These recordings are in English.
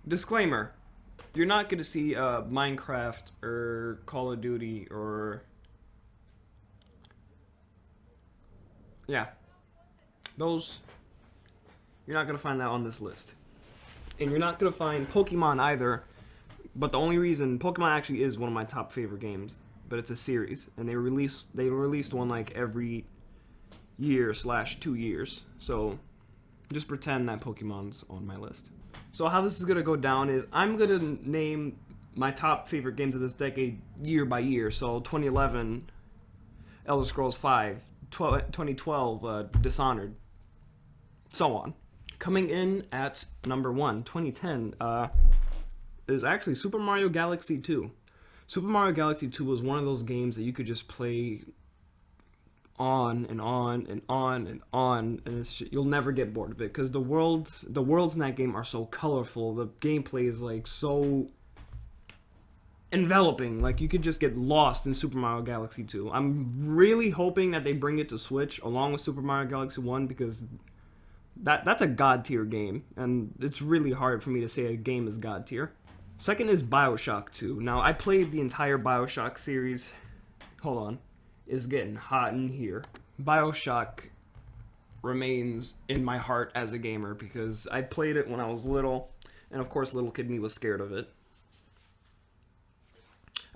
disclaimer: you're not gonna see Minecraft or Call of Duty or yeah, those. You're not gonna find that on this list, and you're not gonna find Pokemon either. But the only reason Pokemon actually is one of my top favorite games, but it's a series, and they released one like every year/2 years. So just pretend that Pokemon's on my list. So how this is gonna go down is I'm gonna name my top favorite games of this decade year by year. So 2011, Elder Scrolls 5, 2012, Dishonored, so on. Coming in at number one, 2010, is actually Super Mario Galaxy 2. Super Mario Galaxy 2 was one of those games that you could just play on and on and on and on, and you'll never get bored of it because the worlds in that game are so colorful. The gameplay is like so enveloping. Like you could just get lost in Super Mario Galaxy 2. I'm really hoping that they bring it to Switch along with Super Mario Galaxy 1 because that's a god tier game, and it's really hard for me to say a game is god tier. Second is BioShock 2. Now I played the entire BioShock series. Hold on. It's getting hot in here. BioShock remains in my heart as a gamer because I played it when I was little, and of course little kid me was scared of it.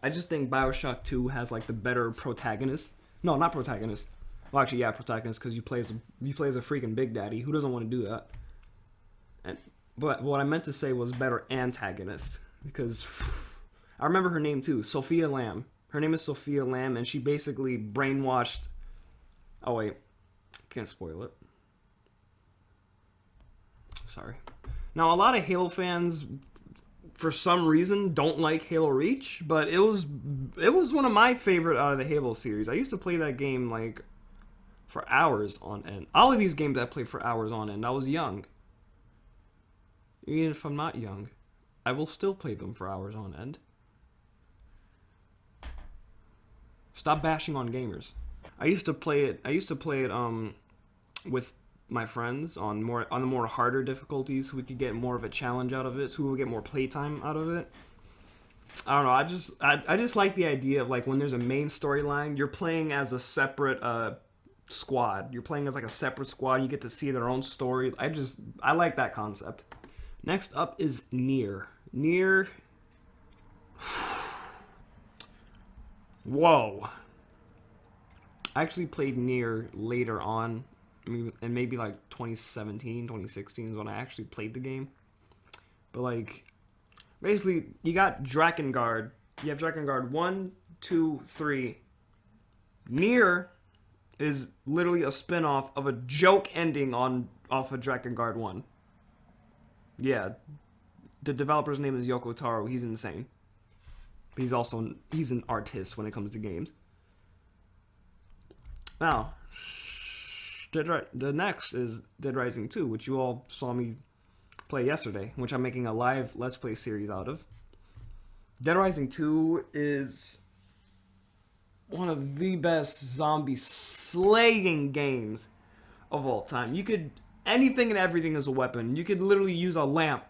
I just think BioShock 2 has like the better protagonist. No, not protagonist. Well, actually, yeah, protagonist because you play as a freaking Big Daddy. Who doesn't want to do that? But what I meant to say was better antagonist because I remember her name too, Sophia Lamb. Her name is Sophia Lamb, and she basically brainwashed. Oh wait, can't spoil it. Sorry. Now a lot of Halo fans, for some reason, don't like Halo Reach, but it was one of my favorite out of the Halo series. I used to play that game like for hours on end. All of these games I played for hours on end. I was young. Even if I'm not young, I will still play them for hours on end. Stop bashing on gamers. I used to play it with my friends on the more harder difficulties, so we could get more of a challenge out of it, so we would get more playtime out of it. I don't know. I just like the idea of like when there's a main storyline, you're playing as a separate squad. You're playing as like a separate squad. You get to see their own story. I like that concept. Next up is Nier. Nier. Whoa. I actually played Nier later on. I mean, and maybe like 2017, 2016 is when I actually played the game. But like, basically, you got Drakengard. You have Drakengard 1, 2, 3. Nier is literally a spin-off of a joke ending off of Drakengard 1. Yeah, the developer's name is Yoko Taro. He's insane. But he's an artist when it comes to games. Now, the next is Dead Rising 2, which you all saw me play yesterday, which I'm making a live Let's Play series out of. Dead Rising 2 is one of the best zombie slaying games of all time. You could anything and everything is a weapon. You could literally use a lamp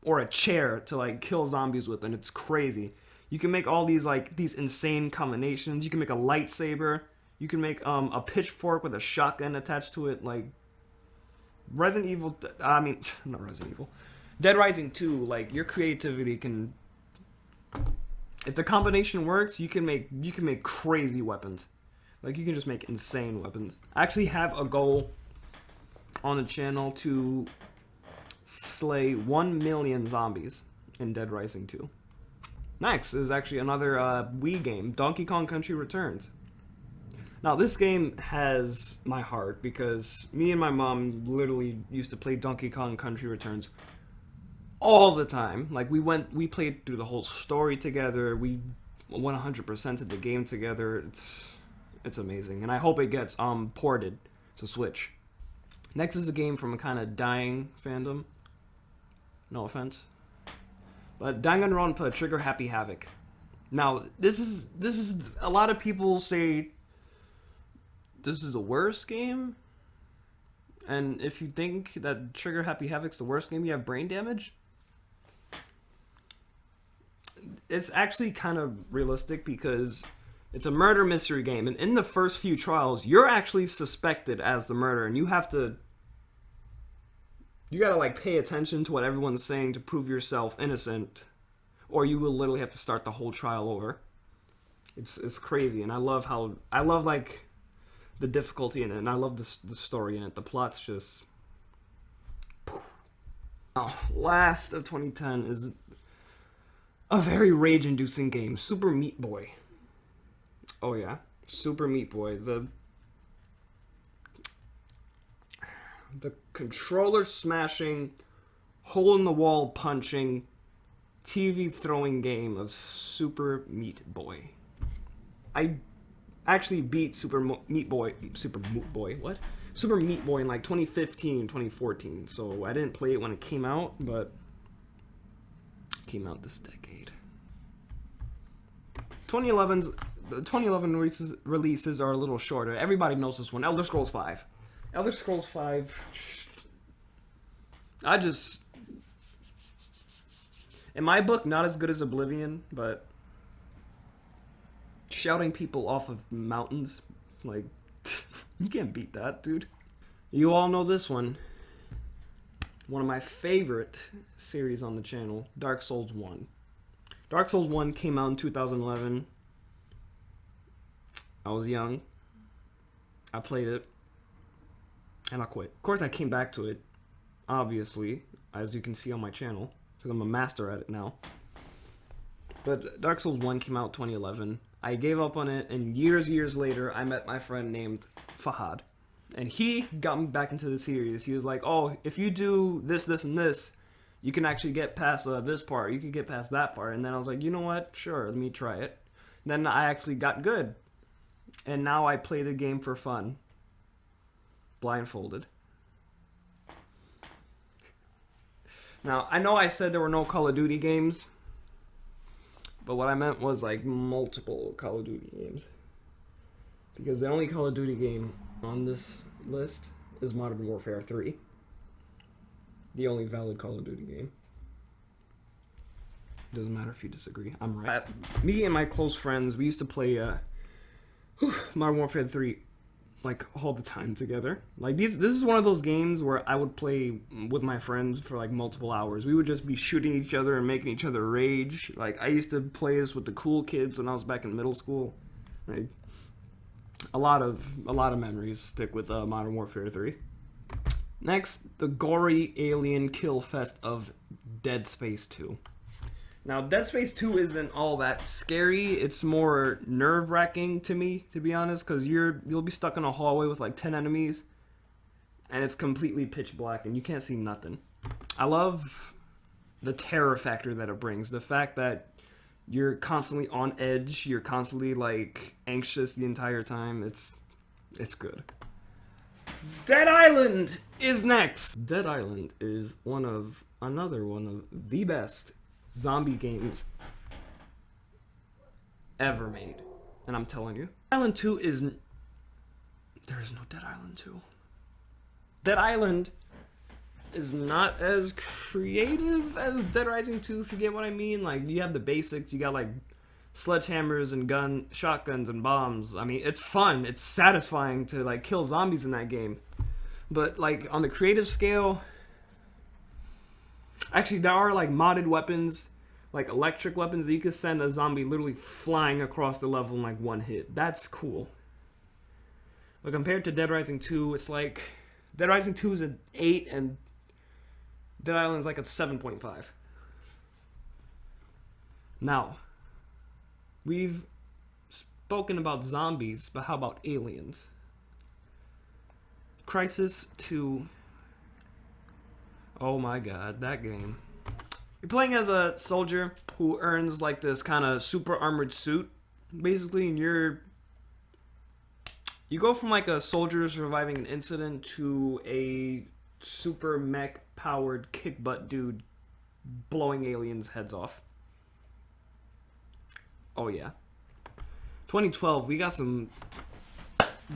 or a chair to like kill zombies with, and it's crazy. You can make all these insane combinations. You can make a lightsaber. You can make a pitchfork with a shotgun attached to it. Like Resident Evil. I mean, not Resident Evil. Dead Rising 2. Like your creativity can. If the combination works, you can make crazy weapons. Like you can just make insane weapons. I actually have a goal on the channel to slay 1 million zombies in Dead Rising 2. Next is actually another Wii game, Donkey Kong Country Returns. Now this game has my heart because me and my mom literally used to play Donkey Kong Country Returns all the time. Like we played through the whole story together. We 100% of the game together. It's amazing, and I hope it gets ported to Switch. Next is a game from a kind of dying fandom. No offense, but Danganronpa Trigger Happy Havoc. Now this is a lot of people say this is the worst game, and if you think that Trigger Happy Havoc's the worst game, you have brain damage. it's actually kind of realistic because it's a murder mystery game, and in the first few trials, you're actually suspected as the murderer, and you gotta like pay attention to what everyone's saying to prove yourself innocent, or you will literally have to start the whole trial over. It's crazy, and I love like the difficulty in it, and I love the story in it. The plot's just. Now, last of 2010 is a very rage-inducing game, Super Meat Boy. Oh yeah, Super Meat Boy. The controller smashing, hole in the wall punching, TV throwing game of Super Meat Boy. I actually beat Super Meat Boy in like 2015, 2014. So I didn't play it when it came out, but it came out this decade. The 2011 releases are a little shorter. Everybody knows this one. Elder Scrolls V. Elder Scrolls V. In my book, not as good as Oblivion, but shouting people off of mountains, like, you can't beat that, dude. You all know this one. One of my favorite series on the channel, Dark Souls 1. Dark Souls 1 came out in 2011. I was young. I played it. And I quit. Of course, I came back to it, obviously, as you can see on my channel, because I'm a master at it now. But Dark Souls 1 came out in 2011. I gave up on it, and years later, I met my friend named Fahad. And he got me back into the series. He was like, oh, if you do this, this, and this, you can actually get past this part. You can get past that part. And then I was like, you know what? Sure, let me try it. Then I actually got good. And now I play the game for fun. Blindfolded. Now, I know I said there were no Call of Duty games, but what I meant was like multiple Call of Duty games. Because the only Call of Duty game on this list is Modern Warfare 3. The only valid Call of Duty game. Doesn't matter if you disagree. I'm right. Me and my close friends, we used to play Modern Warfare 3 like all the time together. Like this is one of those games where I would play with my friends for like multiple hours. We would just be shooting each other and making each other rage. Like I used to play this with the cool kids when I was back in middle school. Like a lot of memories stick with Modern Warfare 3. Next, the gory alien kill fest of Dead Space 2. Now, Dead Space 2 isn't all that scary. It's more nerve-wracking to me, to be honest, because you'll be stuck in a hallway with like 10 enemies, and it's completely pitch black, and you can't see nothing. I love the terror factor that it brings. The fact that you're constantly on edge, you're constantly like anxious the entire time. It's good. Dead Island is next. Dead Island is another one of the best zombie games ever made. And I'm telling you, Island 2 there is no Dead Island 2. Dead Island is not as creative as Dead Rising 2, if you get what I mean. Like, you have the basics, you got like sledgehammers and shotguns and bombs. I mean, it's fun, it's satisfying to like kill zombies in that game. But like on the creative scale, actually, there are like modded weapons, like electric weapons that you could send a zombie literally flying across the level in like one hit. That's cool. But compared to Dead Rising 2, it's like Dead Rising 2 is an 8 and Dead Island is like a 7.5. Now, we've spoken about zombies, but how about aliens? Crysis 2. Oh my god, that game. You're playing as a soldier who earns like this kind of super armored suit, basically, and you go from like a soldier surviving an incident to a super mech powered kick butt dude blowing aliens' heads off. Oh yeah. 2012, we got some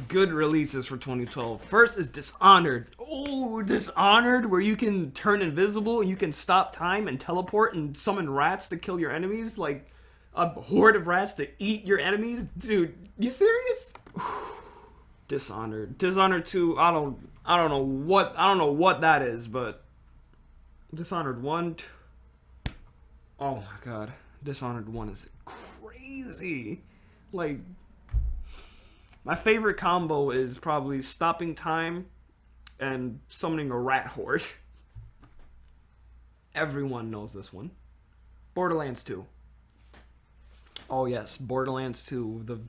good releases for 2012. First is Dishonored. Oh, Dishonored, where you can turn invisible, you can stop time and teleport and summon rats to kill your enemies. Like, a horde of rats to eat your enemies? Dude, you serious? Dishonored. Dishonored 2, I don't know what that is, but Dishonored 1, oh my god. Dishonored 1 is crazy. Like, my favorite combo is probably stopping time and summoning a rat horde. Everyone knows this one. Borderlands 2. Oh yes, Borderlands 2,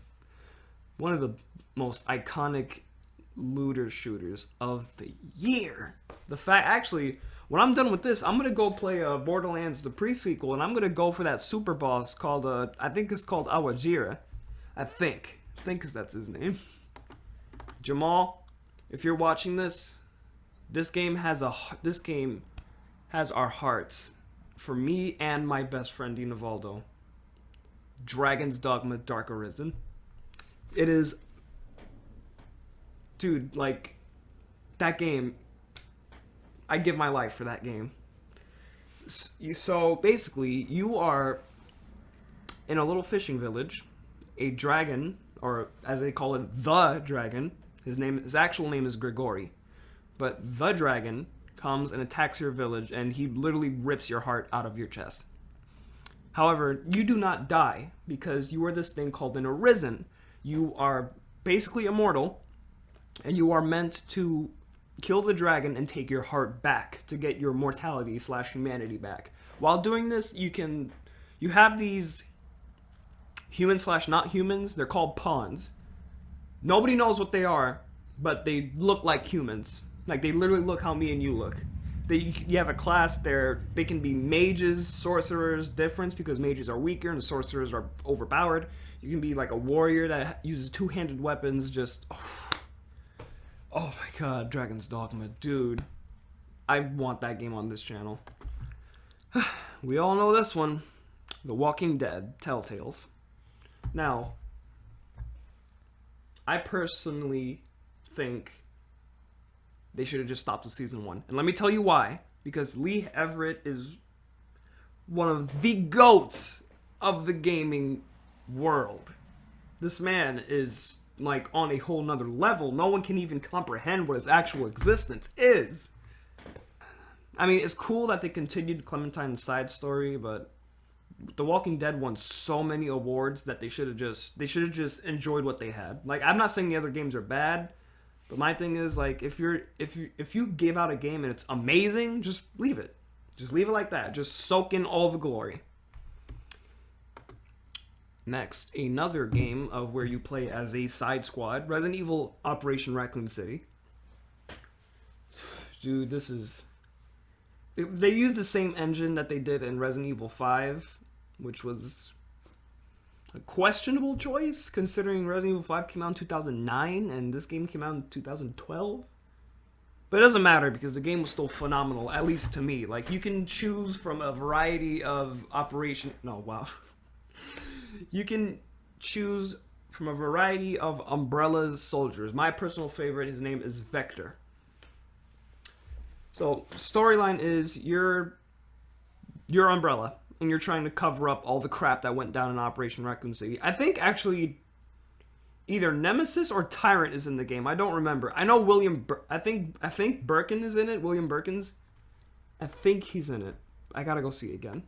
one of the most iconic looter shooters of the year. Actually, when I'm done with this, I'm gonna go play Borderlands the pre-sequel, and I'm gonna go for that super boss called I think it's called Awajira. I think because that's his name. Jamal, if you're watching this, this game has our hearts. For me and my best friend Dinavaldo. Dragon's Dogma Dark Arisen. It is, dude, like, that game, I give my life for that game. So basically, you are in a little fishing village. A dragon, or as they call it, the dragon. His actual name is Grigori, but the dragon comes and attacks your village, and he literally rips your heart out of your chest. However, you do not die because you are this thing called an Arisen. You are basically immortal, and you are meant to kill the dragon and take your heart back to get your mortality / humanity back. While doing this, you have these human / not humans. They're called pawns. Nobody knows what they are, but they look like humans. Like, they literally look how me and you look. You have a class there. They can be mages, sorcerers, difference because mages are weaker and sorcerers are overpowered. You can be like a warrior that uses two-handed weapons. Just, oh my god, Dragon's Dogma, dude. I want that game on this channel. We all know this one, The Walking Dead, Telltales. Now, I personally think they should have just stopped with season 1. And let me tell you why. Because Lee Everett is one of the GOATs of the gaming world. This man is like on a whole nother level. No one can even comprehend what his actual existence is. I mean, it's cool that they continued Clementine's side story, but The Walking Dead won so many awards that they should have just enjoyed what they had. Like, I'm not saying the other games are bad, but my thing is, like, if you give out a game and it's amazing, just leave it. Just leave it like that. Just soak in all the glory. Next, another game of where you play as a side squad, Resident Evil Operation Raccoon City. Dude, this is... They used the same engine that they did in Resident Evil 5, which was a questionable choice, considering Resident Evil 5 came out in 2009, and this game came out in 2012. But it doesn't matter, because the game was still phenomenal, at least to me. Like, you can choose from a variety of You can choose from a variety of Umbrella's soldiers. My personal favorite, his name is Vector. So, storyline is, you're Umbrella, and you're trying to cover up all the crap that went down in Operation Raccoon City. I think, actually, either Nemesis or Tyrant is in the game. I don't remember. I know I think Birkin is in it. William Birkins. I think he's in it. I gotta go see it again.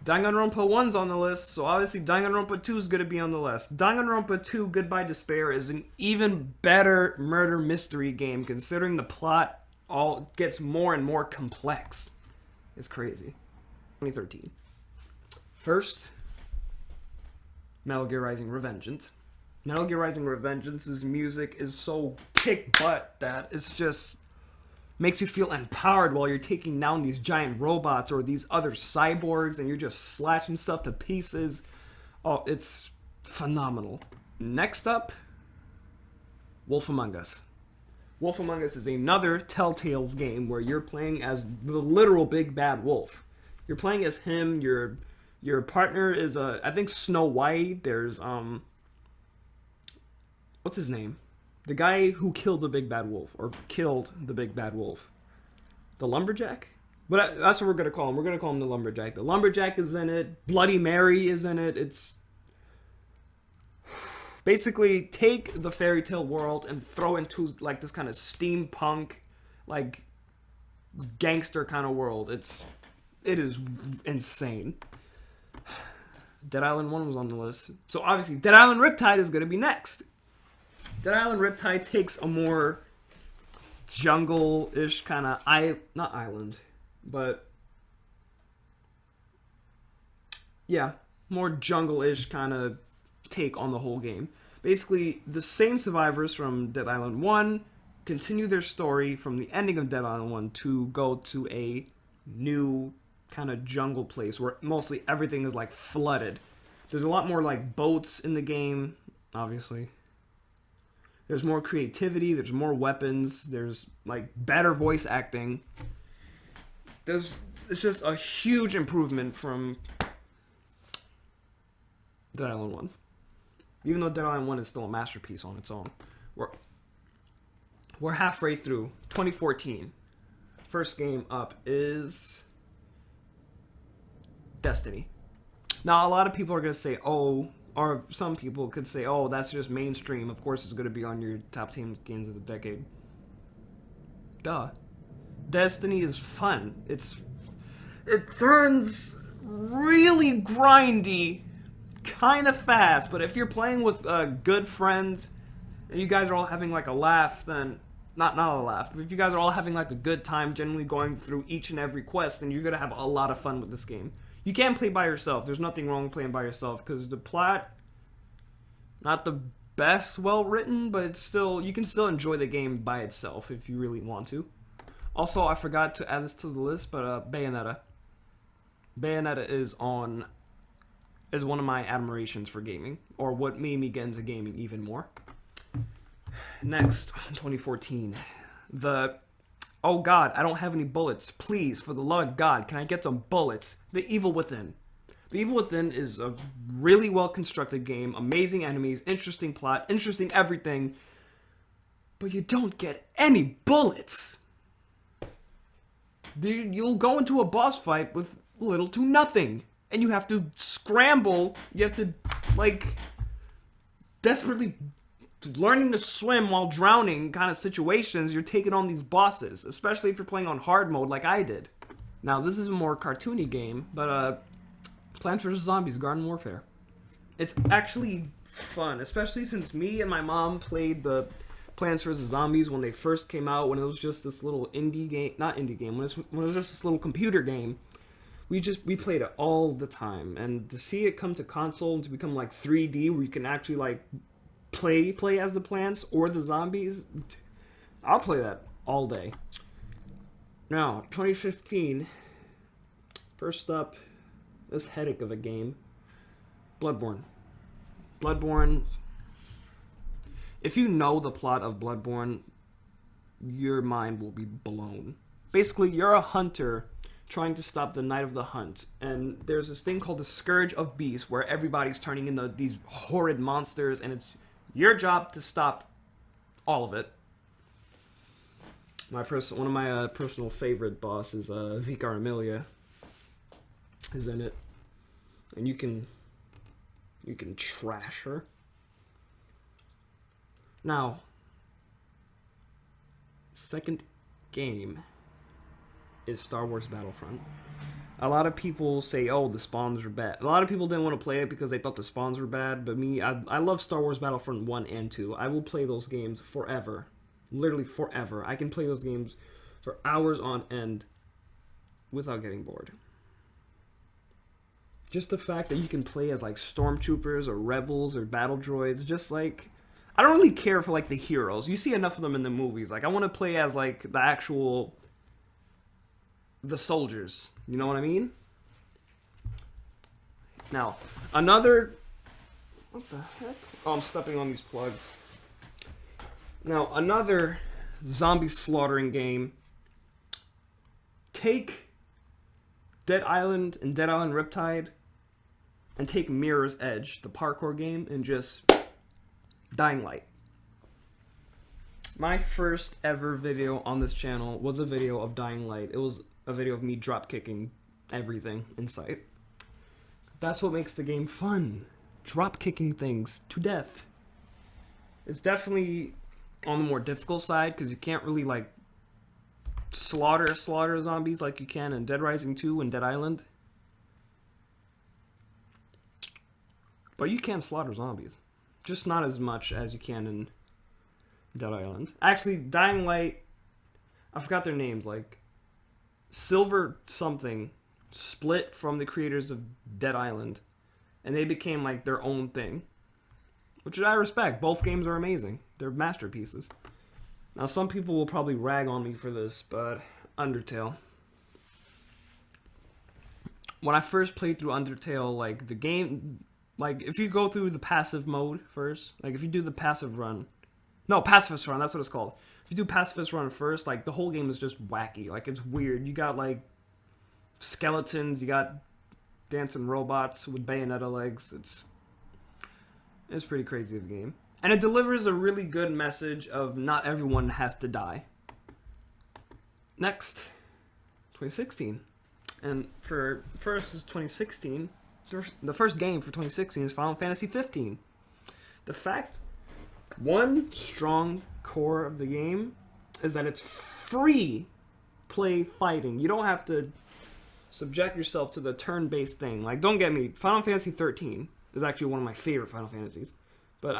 Danganronpa 1's on the list, so obviously Danganronpa 2 is gonna be on the list. Danganronpa 2 Goodbye Despair is an even better murder mystery game, considering the plot all gets more and more complex. It's crazy. 2013. First, Metal Gear Rising Revengeance. Metal Gear Rising Revengeance's music is so kick butt that it's just makes you feel empowered while you're taking down these giant robots or these other cyborgs, and you're just slashing stuff to pieces. Oh, it's phenomenal. Next up, Wolf Among Us. Wolf Among Us is another Telltale's game where you're playing as the literal big bad wolf. You're playing as him. Your partner is I think Snow White. There's what's his name? The guy who killed the big bad wolf, or killed the big bad wolf. The lumberjack? But that's what we're gonna call him. We're gonna call him the Lumberjack. The Lumberjack is in it. Bloody Mary is in it. It's basically take the fairy tale world and throw into like this kind of steampunk, like gangster kind of world. It is insane. Dead Island 1 was on the list. So obviously Dead Island Riptide is going to be next. Dead Island Riptide takes a more jungle-ish kind of not island, but yeah, more jungle-ish kind of take on the whole game. Basically, the same survivors from Dead Island 1 continue their story from the ending of Dead Island 1 to go to a new kind of jungle place where mostly everything is like flooded. There's a lot more like boats in the game, obviously. There's more creativity, there's more weapons, there's like better voice acting. It's just a huge improvement from Dead Island 1. Even though Dead Island 1 is still a masterpiece on its own. We're halfway through 2014. First game up is Destiny. Now, a lot of people are going to say, oh, or some people could say, oh, that's just mainstream. Of course it's going to be on your top 10 games of the decade. Duh. Destiny is fun. It turns really grindy kind of fast, but if you're playing with good friends and you guys are all having like a laugh, then not a laugh, but if you guys are all having like a good time generally going through each and every quest, then you're going to have a lot of fun with this game. You can play by yourself. There's nothing wrong with playing by yourself because the plot, not the best well written, but it's still, you can still enjoy the game by itself if you really want to. Also, I forgot to add this to the list, but Bayonetta. Bayonetta is one of my admirations for gaming, or what made me get into gaming even more. Next, 2014, oh god, I don't have any bullets. Please, for the love of God, can I get some bullets? The Evil Within. The Evil Within is a really well-constructed game, amazing enemies, interesting plot, interesting everything, but you don't get any bullets. You'll go into a boss fight with little to nothing, and you have to scramble, you have to, like, desperately learning to swim while drowning kind of situations. You're taking on these bosses, especially if you're playing on hard mode like I did. Now, this is a more cartoony game, but Plants vs. Zombies Garden Warfare. It's actually fun, especially since me and my mom played the Plants vs. Zombies when they first came out, when it was just this little indie game, not indie game, when it was just this little computer game. We played it all the time, and to see it come to console and to become like 3D where you can actually like play as the plants or the zombies, I'll play that all day. Now, 2015, first up, this headache of a game, Bloodborne. Bloodborne, if you know the plot of Bloodborne, your mind will be blown. Basically, you're a hunter trying to stop the Night of the Hunt, and there's this thing called the Scourge of Beasts where everybody's turning into these horrid monsters, and it's your job to stop all of it. One of my personal favorite bosses, Vicar Amelia, is in it, and you can trash her. Now, second game is Star Wars Battlefront. A lot of people say, oh, the spawns are bad. A lot of people didn't want to play it because they thought the spawns were bad, but me, I love Star Wars Battlefront 1 and 2. I will play those games forever. Literally forever. I can play those games for hours on end without getting bored. Just the fact that you can play as like stormtroopers or rebels or battle droids, just like, I don't really care for like the heroes. You see enough of them in the movies. Like, I want to play as like the soldiers. You know what I mean? Now, another... What the heck? Oh, I'm stepping on these plugs. Now, another zombie slaughtering game. Take Dead Island and Dead Island Riptide and take Mirror's Edge, the parkour game, and just Dying Light. My first ever video on this channel was a video of Dying Light. It was a video of me drop kicking everything in sight. That's what makes the game fun. Drop kicking things to death. It's definitely on the more difficult side because you can't really like slaughter zombies like you can in Dead Rising 2 and Dead Island. But you can slaughter zombies. Just not as much as you can in Dead Island. Actually, Dying Light, I forgot their names, like Silver something split from the creators of Dead Island, and they became like their own thing, which I respect. Both games are amazing. They're masterpieces. Now, some people will probably rag on me for this, but Undertale. When I first played through Undertale, like the game, like if you go through the passive mode first, like if you do the passive run, no, pacifist run, that's what it's called. If you do pacifist run first, like the whole game is just wacky. Like it's weird. You got like skeletons, you got dancing robots with Bayonetta legs. It's pretty crazy of a game. And it delivers a really good message of not everyone has to die. Next, 2016. And for first is 2016. The first game for 2016 is Final Fantasy 15. The fact, one strong core of the game is that it's free play fighting. You don't have to subject yourself to the turn-based thing. Like, don't get me, Final Fantasy 13 is actually one of my favorite Final Fantasies. But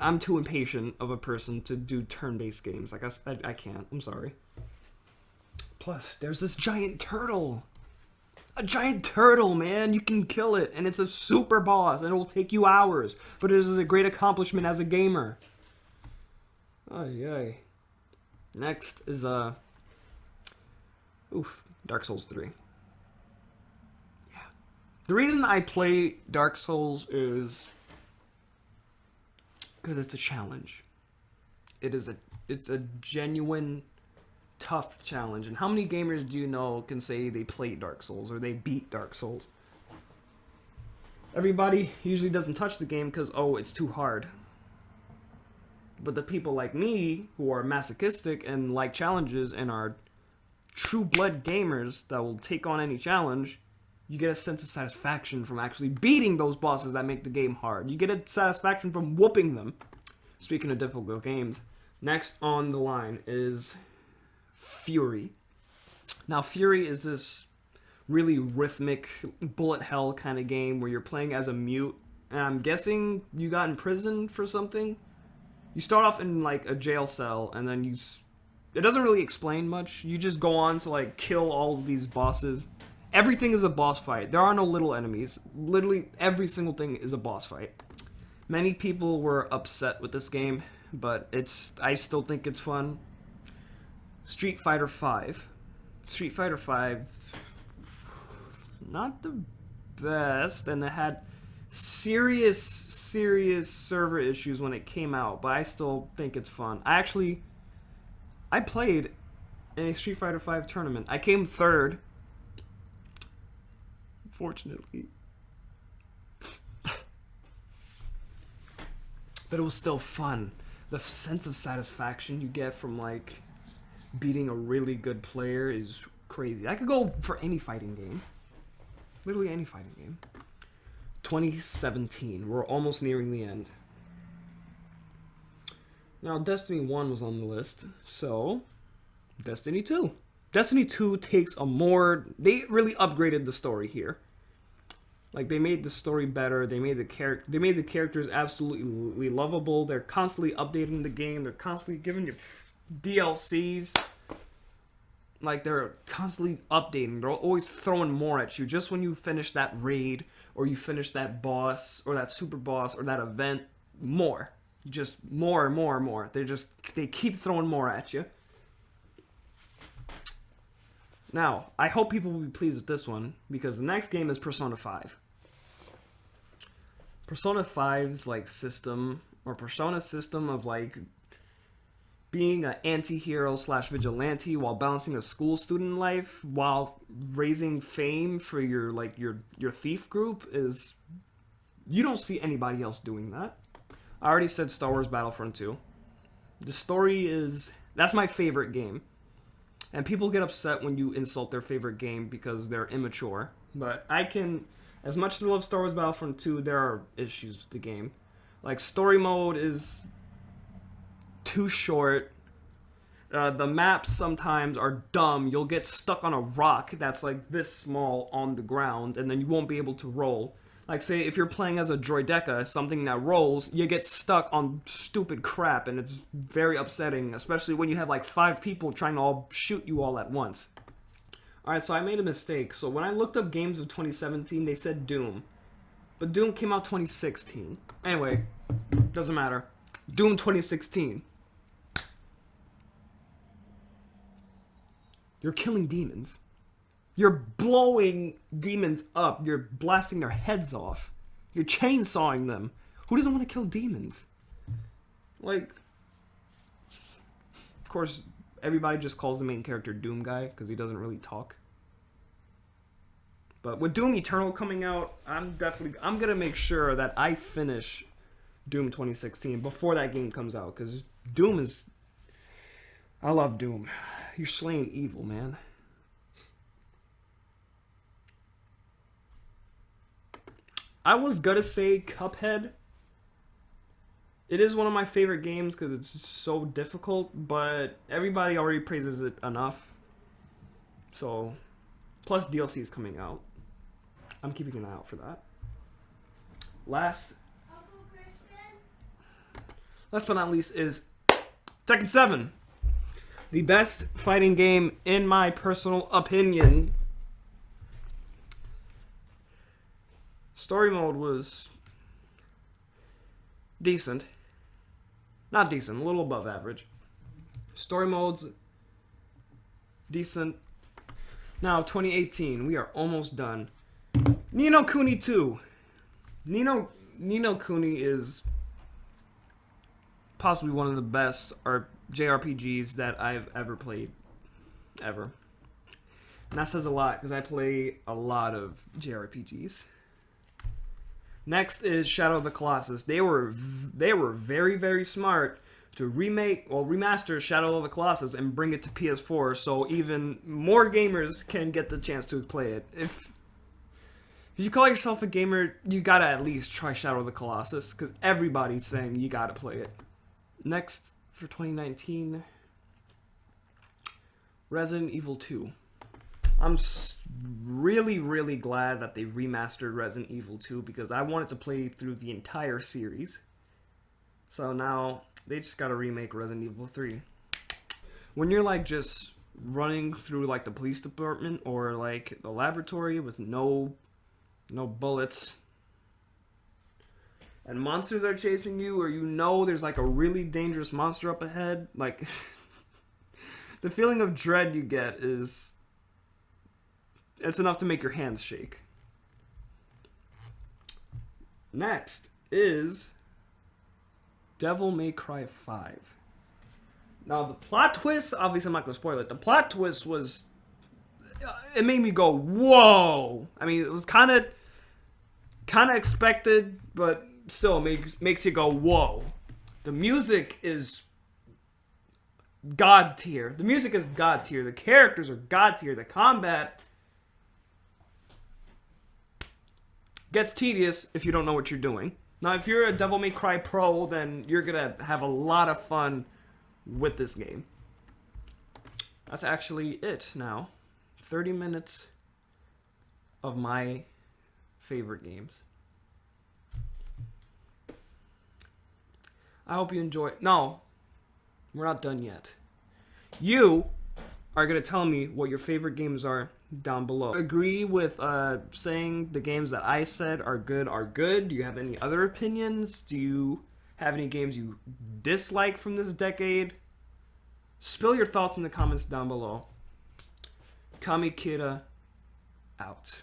I'm too impatient of a person to do turn-based games. Like, I can't. I'm sorry. Plus, there's this giant turtle. A giant turtle, man. You can kill it. And it's a super boss. And it will take you hours. But it is a great accomplishment as a gamer. Ay, ay. Next is, Dark Souls 3. Yeah. The reason I play Dark Souls is because it's a challenge. It's a genuine tough challenge. And how many gamers do you know can say they played Dark Souls or they beat Dark Souls? Everybody usually doesn't touch the game because, oh, it's too hard. But the people like me who are masochistic and like challenges and are true blood gamers that will take on any challenge, you get a sense of satisfaction from actually beating those bosses that make the game hard. You get a satisfaction from whooping them. Speaking of difficult games, next on the line is Fury. Now, Fury is this really rhythmic bullet hell kind of game where you're playing as a mute, and I'm guessing you got imprisoned for something. You start off in like a jail cell, and then it doesn't really explain much. You just go on to like kill all of these bosses. Everything is a boss fight. There are no little enemies. Literally every single thing is a boss fight. Many people were upset with this game, but I still think it's fun. Street Fighter V. Street Fighter V, not the best, and it had serious server issues when it came out, but I still think it's fun. I played in a Street Fighter V tournament. I came third, fortunately. But it was still fun. The sense of satisfaction you get from like beating a really good player is crazy. I could go for any fighting game. Literally any fighting game. 2017. We're almost nearing the end. Now, Destiny 1 was on the list, so Destiny 2. Destiny 2 takes they really upgraded the story here. Like, they made the story better. They made the characters absolutely lovable. They're constantly updating the game. They're constantly giving you DLCs. Like, they're constantly updating. They're always throwing more at you. Just when you finish that raid, or you finish that boss, or that super boss, or that event, more. Just more and more and more. They keep throwing more at you. Now, I hope people will be pleased with this one, because the next game is Persona 5. Persona 5's, like, system, or Persona system of, like, being an anti-hero / vigilante while balancing a school student life while raising fame for your thief group is... You don't see anybody else doing that. I already said Star Wars Battlefront 2. The story is... That's my favorite game. And people get upset when you insult their favorite game because they're immature. But I can, as much as I love Star Wars Battlefront 2, there are issues with the game. Like, story mode is too short. The maps sometimes are dumb. You'll get stuck on a rock that's like this small on the ground, and then you won't be able to roll. Like, say, if you're playing as a droideka, something that rolls, you get stuck on stupid crap, and it's very upsetting, especially when you have like 5 people trying to all shoot you all at once. Alright, so I made a mistake. So when I looked up games of 2017, they said Doom. But Doom came out 2016. Anyway, doesn't matter. Doom 2016. You're killing demons. You're blowing demons up. You're blasting their heads off. You're chainsawing them. Who doesn't want to kill demons? Like, of course, everybody just calls the main character Doom Guy because he doesn't really talk. But with Doom Eternal coming out, I'm gonna make sure that I finish Doom 2016 before that game comes out, because Doom is... I love Doom. You're slaying evil, man. I was gonna say Cuphead. It is one of my favorite games because it's so difficult, but everybody already praises it enough. So, plus DLC is coming out. I'm keeping an eye out for that. Last but not least is Tekken 7. The best fighting game in my personal opinion. Story mode was decent. Not decent, a little above average. Story mode's decent. Now, 2018, we are almost done. Ni no Kuni 2. Ni no Kuni is possibly one of the best JRPGs that I've ever played. Ever. And that says a lot, because I play a lot of JRPGs. Next is Shadow of the Colossus. They were very, very smart to remaster Shadow of the Colossus and bring it to PS4, so even more gamers can get the chance to play it. If you call yourself a gamer, you gotta at least try Shadow of the Colossus, because everybody's saying you gotta play it. Next, for 2019, Resident Evil 2. I'm really, really glad that they remastered Resident Evil 2 because I wanted to play through the entire series. So now they just gotta remake Resident Evil 3. When you're like just running through like the police department or like the laboratory with no bullets, and monsters are chasing you, or you know there's like a really dangerous monster up ahead, like the feeling of dread you get it's enough to make your hands shake. Next is Devil May Cry 5. Now the plot twist, obviously I'm not going to spoil it, the plot twist was, it made me go, whoa! I mean, it was kind of expected, but still makes you go, whoa. The music is God tier. The music is God tier. The characters are God tier. The combat gets tedious if you don't know what you're doing. Now, if you're a Devil May Cry pro, then you're gonna have a lot of fun with this game. That's actually it now. 30 minutes of my favorite games. I hope you enjoy. No, we're not done yet. You are going to tell me what your favorite games are down below. Agree with saying the games that I said are good? Do you have any other opinions? Do you have any games you dislike from this decade? Spill your thoughts in the comments down below. Kami Kira out.